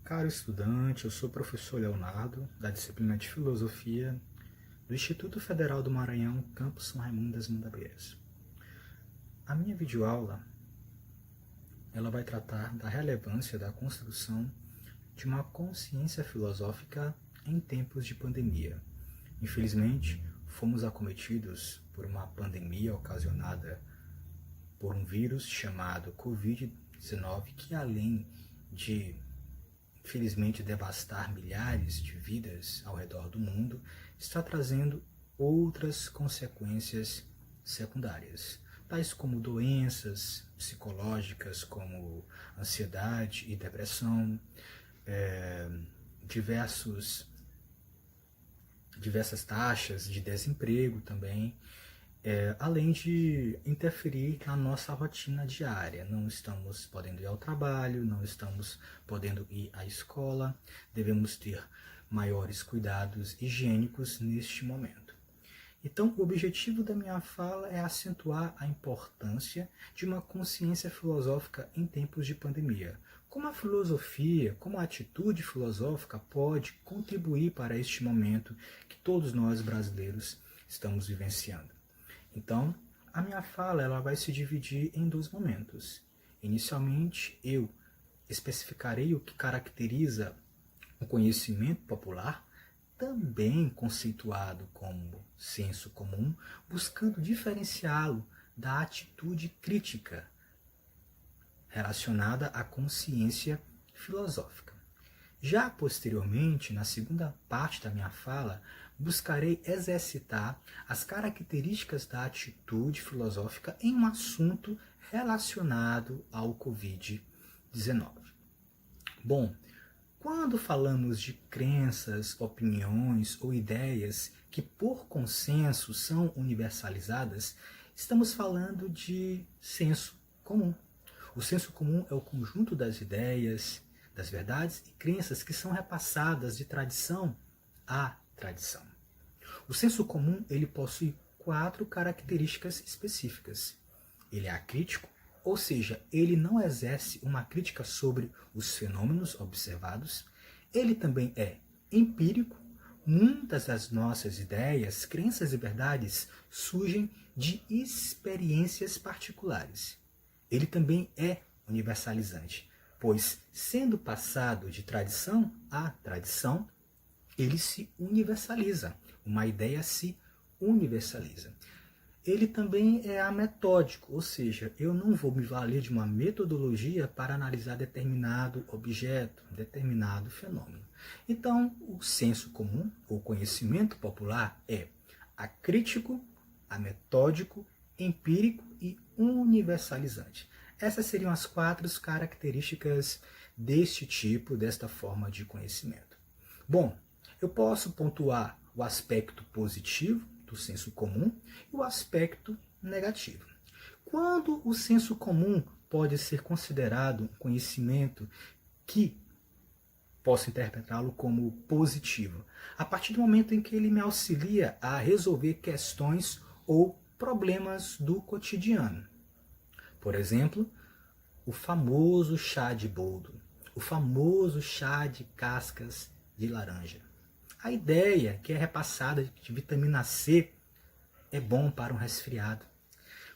Caro estudante, eu sou o professor Leonardo, da disciplina de Filosofia do Instituto Federal do Maranhão, Campus São Raimundo das Mandabeiras. A minha videoaula ela vai tratar da relevância da construção de uma consciência filosófica em tempos de pandemia. Infelizmente, fomos acometidos por uma pandemia ocasionada por um vírus chamado Covid-19, que além de infelizmente devastar milhares de vidas ao redor do mundo, está trazendo outras consequências secundárias, tais como doenças psicológicas como ansiedade e depressão, diversas taxas de desemprego também, além de interferir na nossa rotina diária. Não estamos podendo ir ao trabalho, não estamos podendo ir à escola, devemos ter maiores cuidados higiênicos neste momento. Então, o objetivo da minha fala é acentuar a importância de uma consciência filosófica em tempos de pandemia. Como a filosofia, como a atitude filosófica pode contribuir para este momento que todos nós brasileiros estamos vivenciando. Então, a minha fala ela vai se dividir em dois momentos. Inicialmente, eu especificarei o que caracteriza o conhecimento popular, também conceituado como senso comum, buscando diferenciá-lo da atitude crítica relacionada à consciência filosófica. Já posteriormente, na segunda parte da minha fala, buscarei exercitar as características da atitude filosófica em um assunto relacionado ao Covid-19. Bom, quando falamos de crenças, opiniões ou ideias que por consenso são universalizadas, estamos falando de senso comum. O senso comum é o conjunto das ideias, das verdades e crenças que são repassadas de tradição a tradição. O senso comum ele possui 4 características específicas. Ele é acrítico, ou seja, ele não exerce uma crítica sobre os fenômenos observados. Ele também é empírico. Muitas das nossas ideias, crenças e verdades surgem de experiências particulares. Ele também é universalizante, pois, sendo passado de tradição a tradição, ele se universaliza. Uma ideia se universaliza. Ele também é ametódico, ou seja, eu não vou me valer de uma metodologia para analisar determinado objeto, determinado fenômeno. Então, o senso comum, ou conhecimento popular, é acrítico, ametódico, empírico e universalizante. Essas seriam as 4 características deste tipo, desta forma de conhecimento. Bom, eu posso pontuar o aspecto positivo do senso comum e o aspecto negativo. Quando o senso comum pode ser considerado um conhecimento que posso interpretá-lo como positivo? A partir do momento em que ele me auxilia a resolver questões ou problemas do cotidiano. Por exemplo, o famoso chá de boldo, o famoso chá de cascas de laranja. A ideia que é repassada de que vitamina C é bom para um resfriado.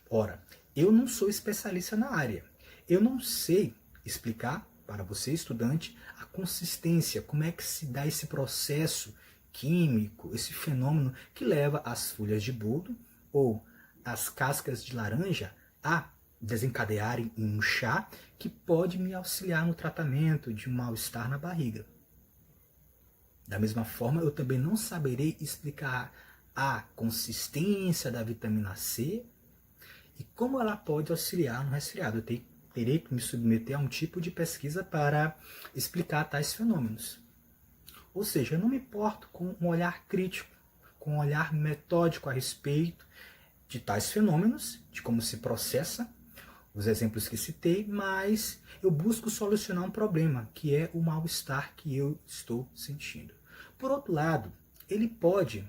Ora, eu não sou especialista na área. Eu não sei explicar para você, estudante, a consistência, como é que se dá esse processo químico, esse fenômeno que leva as folhas de boldo ou as cascas de laranja a desencadearem um chá que pode me auxiliar no tratamento de um mal-estar na barriga. Da mesma forma, eu também não saberei explicar a consistência da vitamina C e como ela pode auxiliar no resfriado. Eu terei que me submeter a um tipo de pesquisa para explicar tais fenômenos. Ou seja, eu não me importo com um olhar crítico, com um olhar metódico a respeito de tais fenômenos, de como se processa, os exemplos que citei, mas eu busco solucionar um problema, que é o mal-estar que eu estou sentindo. Por outro lado, ele pode,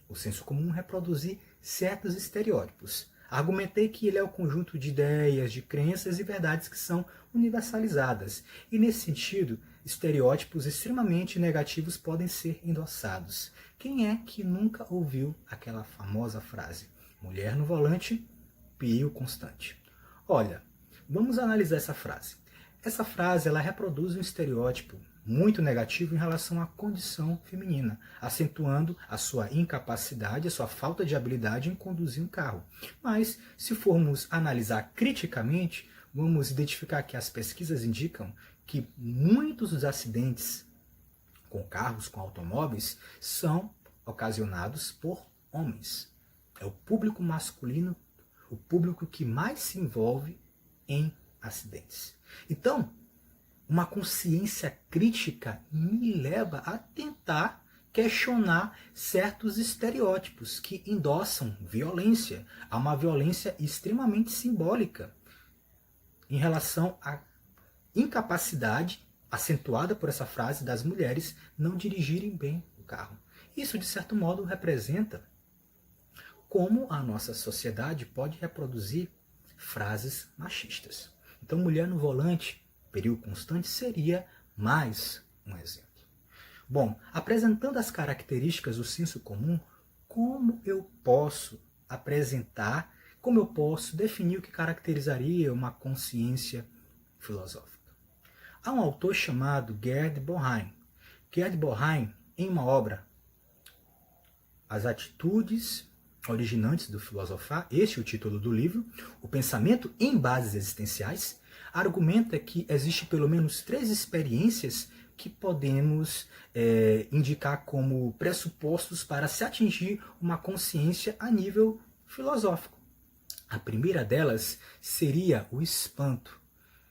o senso comum, reproduzir certos estereótipos. Argumentei que ele é o conjunto de ideias, de crenças e verdades que são universalizadas. E nesse sentido, estereótipos extremamente negativos podem ser endossados. Quem é que nunca ouviu aquela famosa frase? Mulher no volante, perigo constante. Olha, vamos analisar essa frase. Essa frase ela reproduz um estereótipo muito negativo em relação à condição feminina, acentuando a sua incapacidade, a sua falta de habilidade em conduzir um carro. Mas, se formos analisar criticamente, vamos identificar que as pesquisas indicam que muitos dos acidentes com carros, com automóveis, são ocasionados por homens. É o público masculino, o público que mais se envolve em acidentes. Então, uma consciência crítica me leva a tentar questionar certos estereótipos que endossam violência. Há uma violência extremamente simbólica em relação à incapacidade acentuada por essa frase das mulheres não dirigirem bem o carro. Isso, de certo modo, representa como a nossa sociedade pode reproduzir frases machistas. Então, mulher no volante, perigo constante, seria mais um exemplo. Bom, apresentando as características do senso comum, como eu posso apresentar, como eu posso definir o que caracterizaria uma consciência filosófica? Há um autor chamado Gerd Boheim. Gerd Boheim, em uma obra, As Atitudes Originantes do Filosofar, este é o título do livro, O Pensamento em Bases Existenciais, argumenta que existe pelo menos 3 experiências que podemos indicar como pressupostos para se atingir uma consciência a nível filosófico. A primeira delas seria o espanto,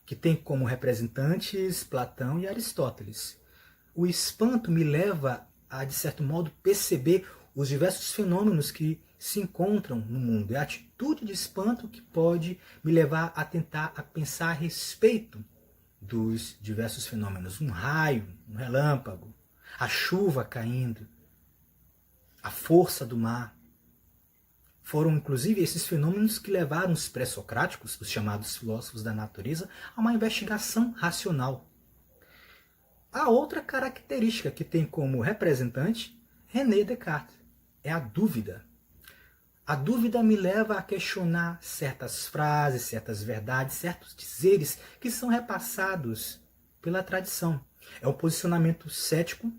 que tem como representantes Platão e Aristóteles. O espanto me leva a, de certo modo, perceber os diversos fenômenos que se encontram no mundo. É a atitude de espanto que pode me levar a tentar a pensar a respeito dos diversos fenômenos. Um raio, um relâmpago, a chuva caindo, a força do mar. Foram, inclusive, esses fenômenos que levaram os pré-socráticos, os chamados filósofos da natureza, a uma investigação racional. A outra característica que tem como representante René Descartes é a dúvida. A dúvida me leva a questionar certas frases, certas verdades, certos dizeres que são repassados pela tradição. É um posicionamento cético,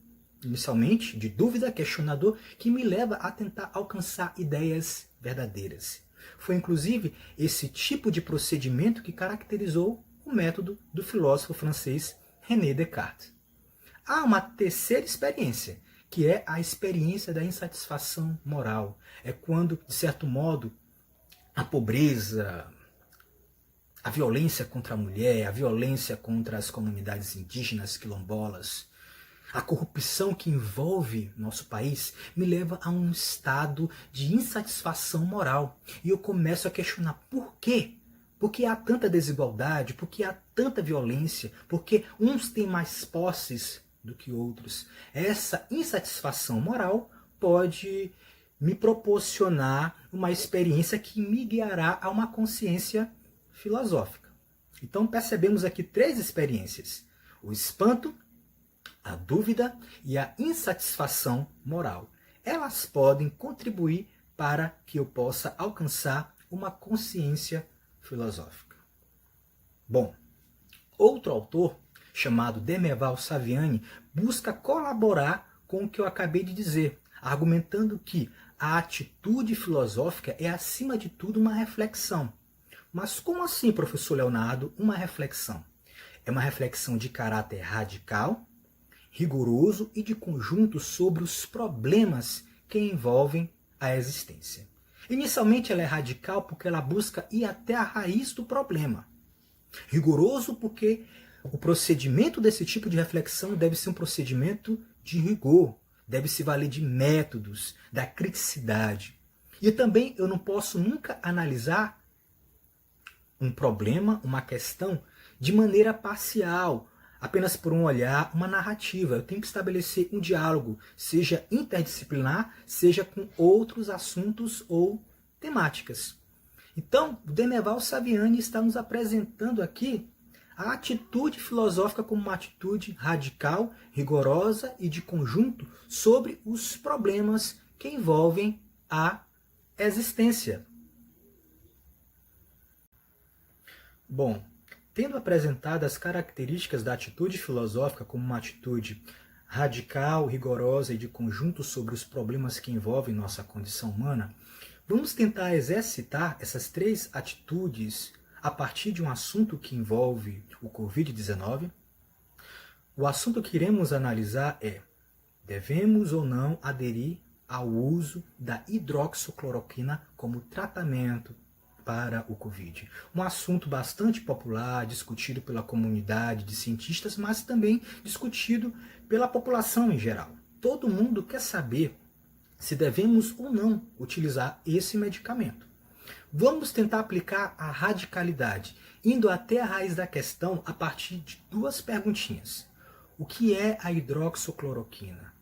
inicialmente, de dúvida, questionador, que me leva a tentar alcançar ideias verdadeiras. Foi, inclusive, esse tipo de procedimento que caracterizou o método do filósofo francês René Descartes. Há uma terceira experiência, que é a experiência da insatisfação moral. É quando, de certo modo, a pobreza, a violência contra a mulher, a violência contra as comunidades indígenas, quilombolas, a corrupção que envolve nosso país me leva a um estado de insatisfação moral. E eu começo a questionar por quê? Por que há tanta desigualdade? Por que há tanta violência? Por que uns têm mais posses do que outros? Essa insatisfação moral pode me proporcionar uma experiência que me guiará a uma consciência filosófica. Então percebemos aqui 3 experiências: o espanto, a dúvida e a insatisfação moral. Elas podem contribuir para que eu possa alcançar uma consciência filosófica. Bom, outro autor, chamado Demerval Saviani, busca colaborar com o que eu acabei de dizer, argumentando que a atitude filosófica é, acima de tudo, uma reflexão. Mas como assim, professor Leonardo, uma reflexão? É uma reflexão de caráter radical, rigoroso e de conjunto sobre os problemas que envolvem a existência. Inicialmente ela é radical porque ela busca ir até a raiz do problema. Rigoroso porque o procedimento desse tipo de reflexão deve ser um procedimento de rigor, deve se valer de métodos, da criticidade. E também eu não posso nunca analisar um problema, uma questão, de maneira parcial, apenas por um olhar, uma narrativa. Eu tenho que estabelecer um diálogo, seja interdisciplinar, seja com outros assuntos ou temáticas. Então, o Deneval Saviani está nos apresentando aqui a atitude filosófica como uma atitude radical, rigorosa e de conjunto sobre os problemas que envolvem a existência. Bom, tendo apresentado as características da atitude filosófica como uma atitude radical, rigorosa e de conjunto sobre os problemas que envolvem nossa condição humana, vamos tentar exercitar essas três atitudes a partir de um assunto que envolve o Covid-19. O assunto que iremos analisar é: devemos ou não aderir ao uso da hidroxicloroquina como tratamento para o Covid? Um assunto bastante popular, discutido pela comunidade de cientistas, mas também discutido pela população em geral. Todo mundo quer saber se devemos ou não utilizar esse medicamento. Vamos tentar aplicar a radicalidade, indo até a raiz da questão a partir de duas perguntinhas. O que é a hidroxicloroquina?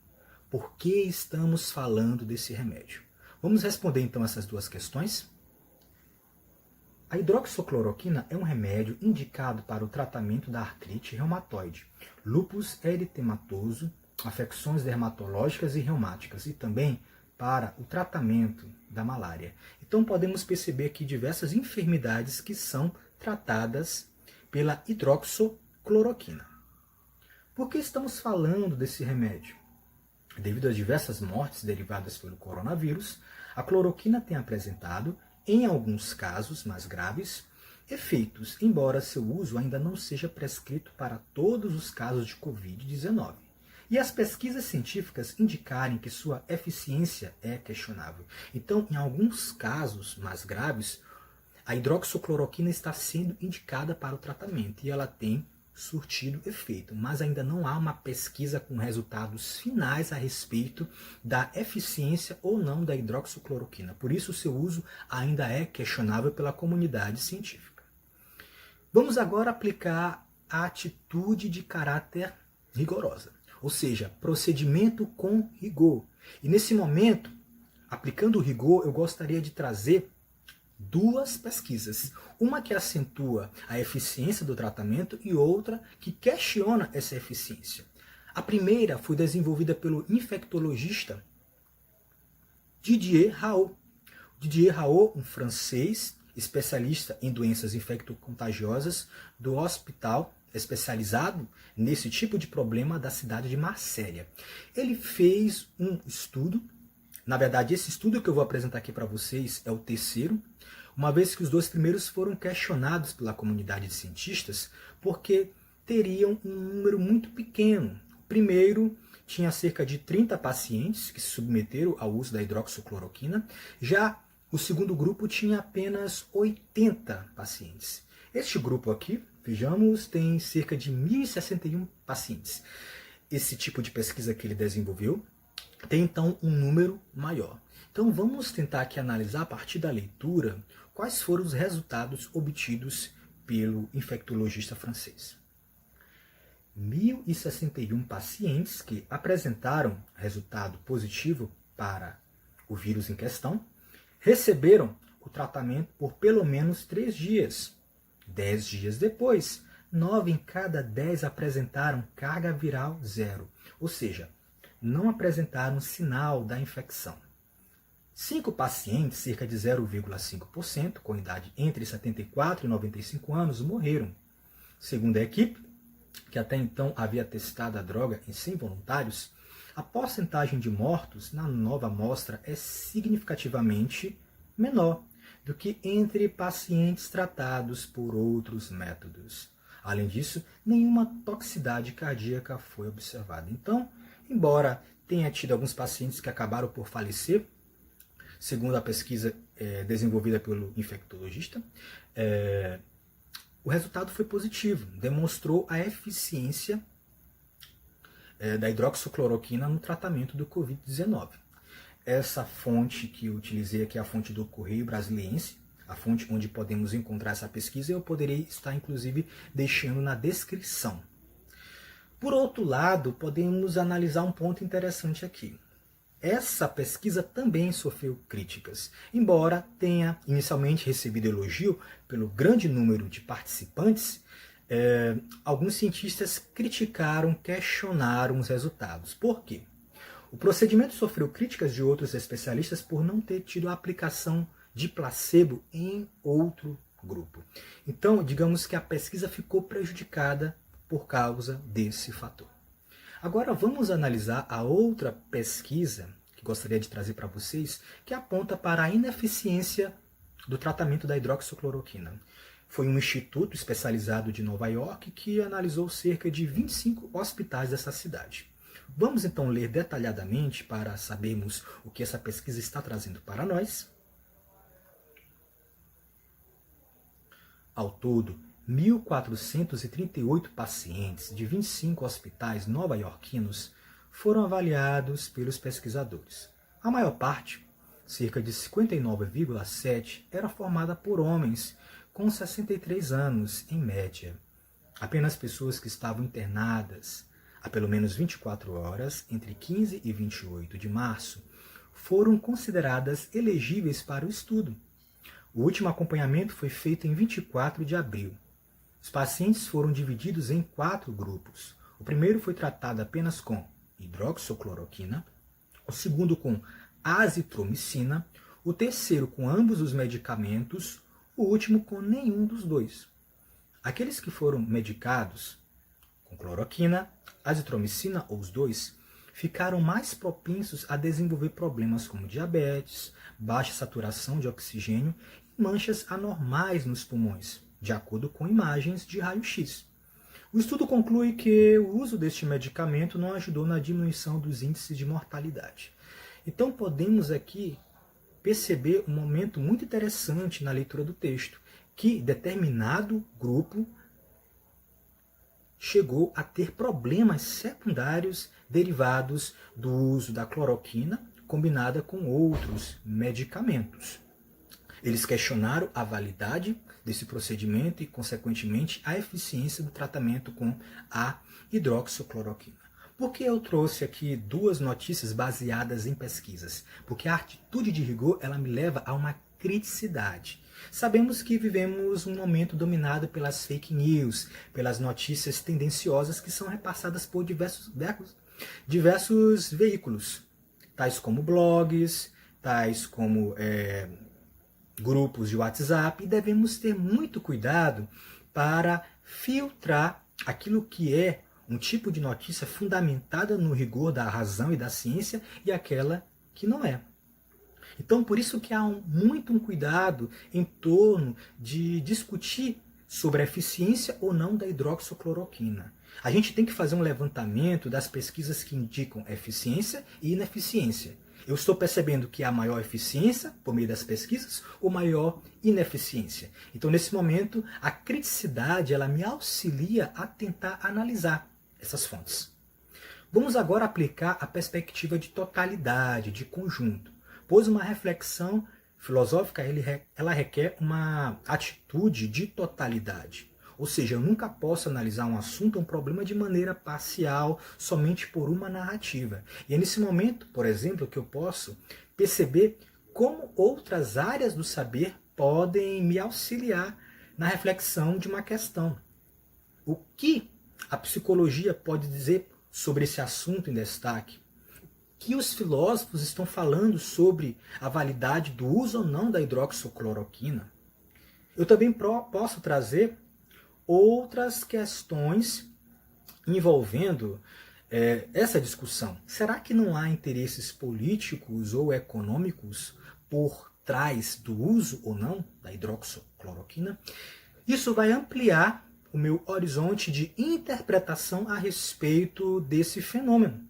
Por que estamos falando desse remédio? Vamos responder então essas duas questões? A hidroxicloroquina é um remédio indicado para o tratamento da artrite reumatoide, lúpus eritematoso, afecções dermatológicas e reumáticas e também para o tratamento da malária. Então podemos perceber aqui diversas enfermidades que são tratadas pela hidroxicloroquina. Por que estamos falando desse remédio? Devido às diversas mortes derivadas pelo coronavírus, a cloroquina tem apresentado, em alguns casos mais graves, efeitos, embora seu uso ainda não seja prescrito para todos os casos de Covid-19. E as pesquisas científicas indicarem que sua eficiência é questionável. Então, em alguns casos mais graves, a hidroxicloroquina está sendo indicada para o tratamento e ela tem surtido efeito, mas ainda não há uma pesquisa com resultados finais a respeito da eficiência ou não da hidroxicloroquina. Por isso, seu uso ainda é questionável pela comunidade científica. Vamos agora aplicar a atitude de caráter rigorosa, ou seja, procedimento com rigor. E nesse momento, aplicando o rigor, eu gostaria de trazer duas pesquisas. Uma que acentua a eficiência do tratamento e outra que questiona essa eficiência. A primeira foi desenvolvida pelo infectologista Didier Raoult. Didier Raoult, um francês especialista em doenças infecto-contagiosas do hospital especializado nesse tipo de problema da cidade de Marsella. Ele fez um estudo, na verdade esse estudo que eu vou apresentar aqui para vocês é o terceiro, uma vez que os dois primeiros foram questionados pela comunidade de cientistas porque teriam um número muito pequeno. O primeiro tinha cerca de 30 pacientes que se submeteram ao uso da hidroxicloroquina, já o segundo grupo tinha apenas 80 pacientes. Este grupo aqui, vejamos, tem cerca de 1.061 pacientes. Esse tipo de pesquisa que ele desenvolveu tem então um número maior. Então vamos tentar aqui analisar a partir da leitura quais foram os resultados obtidos pelo infectologista francês. 1.061 pacientes que apresentaram resultado positivo para o vírus em questão receberam o tratamento por pelo menos 3 dias. 10 dias depois, 9 em cada 10 apresentaram carga viral zero, ou seja, não apresentaram sinal da infecção. 5 pacientes, cerca de 0,5%, com idade entre 74 e 95 anos, morreram. Segundo a equipe, que até então havia testado a droga em 100 voluntários, a porcentagem de mortos na nova amostra é significativamente menor do que entre pacientes tratados por outros métodos. Além disso, nenhuma toxicidade cardíaca foi observada. Então, embora tenha tido alguns pacientes que acabaram por falecer, segundo a pesquisa desenvolvida pelo infectologista, o resultado foi positivo, demonstrou a eficiência da hidroxicloroquina no tratamento do Covid-19. Essa fonte que eu utilizei aqui é a fonte do Correio Brasiliense, a fonte onde podemos encontrar essa pesquisa, eu poderei estar inclusive deixando na descrição. Por outro lado, podemos analisar um ponto interessante aqui. essa pesquisa também sofreu críticas, embora tenha inicialmente recebido elogio pelo grande número de participantes. Alguns cientistas criticaram, questionaram os resultados. Por quê? O procedimento sofreu críticas de outros especialistas por não ter tido a aplicação de placebo em outro grupo. Então, digamos que a pesquisa ficou prejudicada por causa desse fator. Agora vamos analisar a outra pesquisa que gostaria de trazer para vocês, que aponta para a ineficiência do tratamento da hidroxicloroquina. Foi um instituto especializado de Nova York que analisou cerca de 25 hospitais dessa cidade. Vamos então ler detalhadamente para sabermos o que essa pesquisa está trazendo para nós. Ao todo, 1.438 pacientes de 25 hospitais nova-iorquinos foram avaliados pelos pesquisadores. A maior parte, cerca de 59,7%, era formada por homens com 63 anos, em média. Apenas pessoas que estavam internadas há pelo menos 24 horas, entre 15 e 28 de março, foram consideradas elegíveis para o estudo. O último acompanhamento foi feito em 24 de abril. Os pacientes foram divididos em 4 grupos. O primeiro foi tratado apenas com hidroxicloroquina, o segundo com azitromicina, o terceiro com ambos os medicamentos, o último com nenhum dos dois. Aqueles que foram medicados com cloroquina, azitromicina ou os dois, ficaram mais propensos a desenvolver problemas como diabetes, baixa saturação de oxigênio e manchas anormais nos pulmões, de acordo com imagens de raio-x. O estudo conclui que o uso deste medicamento não ajudou na diminuição dos índices de mortalidade. Então podemos aqui perceber um momento muito interessante na leitura do texto, que determinado grupo chegou a ter problemas secundários derivados do uso da cloroquina combinada com outros medicamentos. Eles questionaram a validade desse procedimento e, consequentemente, a eficiência do tratamento com a hidroxicloroquina. Por que eu trouxe aqui 2 notícias baseadas em pesquisas? Porque a atitude de rigor ela me leva a uma criticidade. Sabemos que vivemos um momento dominado pelas fake news, pelas notícias tendenciosas que são repassadas por diversos veículos, tais como blogs, tais como grupos de WhatsApp, e devemos ter muito cuidado para filtrar aquilo que é um tipo de notícia fundamentada no rigor da razão e da ciência e aquela que não é. Então, por isso que há muito um cuidado em torno de discutir sobre a eficiência ou não da hidroxicloroquina. A gente tem que fazer um levantamento das pesquisas que indicam eficiência e ineficiência. Eu estou percebendo que há maior eficiência por meio das pesquisas ou maior ineficiência. Então, nesse momento, a criticidade ela me auxilia a tentar analisar essas fontes. Vamos agora aplicar a perspectiva de totalidade, de conjunto, pois uma reflexão filosófica ela requer uma atitude de totalidade. Ou seja, eu nunca posso analisar um assunto, um problema de maneira parcial, somente por uma narrativa. E é nesse momento, por exemplo, que eu posso perceber como outras áreas do saber podem me auxiliar na reflexão de uma questão. O que a psicologia pode dizer sobre esse assunto em destaque? O que os filósofos estão falando sobre a validade do uso ou não da hidroxicloroquina? Eu também posso trazer outras questões envolvendo essa discussão. Será que não há interesses políticos ou econômicos por trás do uso ou não da hidroxicloroquina? Isso vai ampliar o meu horizonte de interpretação a respeito desse fenômeno.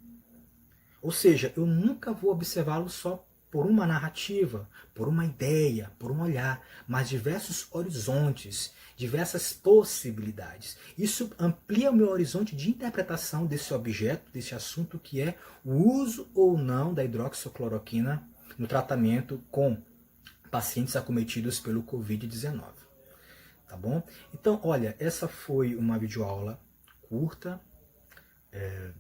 Ou seja, eu nunca vou observá-lo só por uma narrativa, por uma ideia, por um olhar, mas diversos horizontes, diversas possibilidades. Isso amplia o meu horizonte de interpretação desse objeto, desse assunto que é o uso ou não da hidroxicloroquina no tratamento com pacientes acometidos pelo Covid-19. Tá bom? Então, olha, essa foi uma videoaula curta,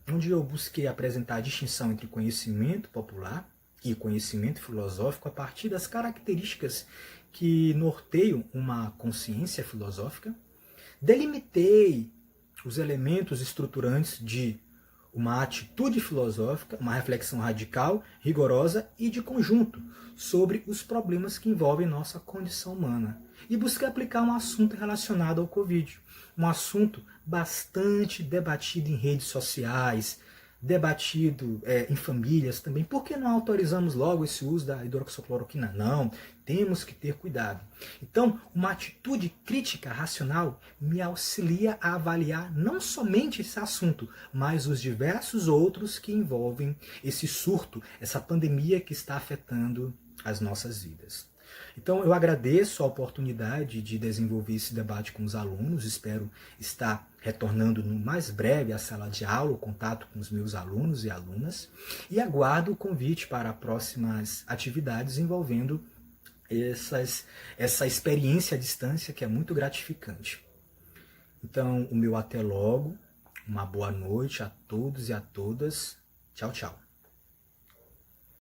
onde eu busquei apresentar a distinção entre conhecimento popular e conhecimento filosófico a partir das características que norteiam uma consciência filosófica. Delimitei os elementos estruturantes de uma atitude filosófica, uma reflexão radical, rigorosa e de conjunto sobre os problemas que envolvem nossa condição humana. E busquei aplicar um assunto relacionado ao Covid, um assunto bastante debatido em redes sociais, debatido em famílias também. Por que não autorizamos logo esse uso da hidroxicloroquina? Não, temos que ter cuidado. Então, uma atitude crítica racional me auxilia a avaliar não somente esse assunto, mas os diversos outros que envolvem esse surto, essa pandemia que está afetando as nossas vidas. Então, eu agradeço a oportunidade de desenvolver esse debate com os alunos, espero estar retornando no mais breve à sala de aula, o contato com os meus alunos e alunas, e aguardo o convite para próximas atividades envolvendo essa experiência à distância que é muito gratificante. Então, o meu até logo, uma boa noite a todos e a todas. Tchau, tchau.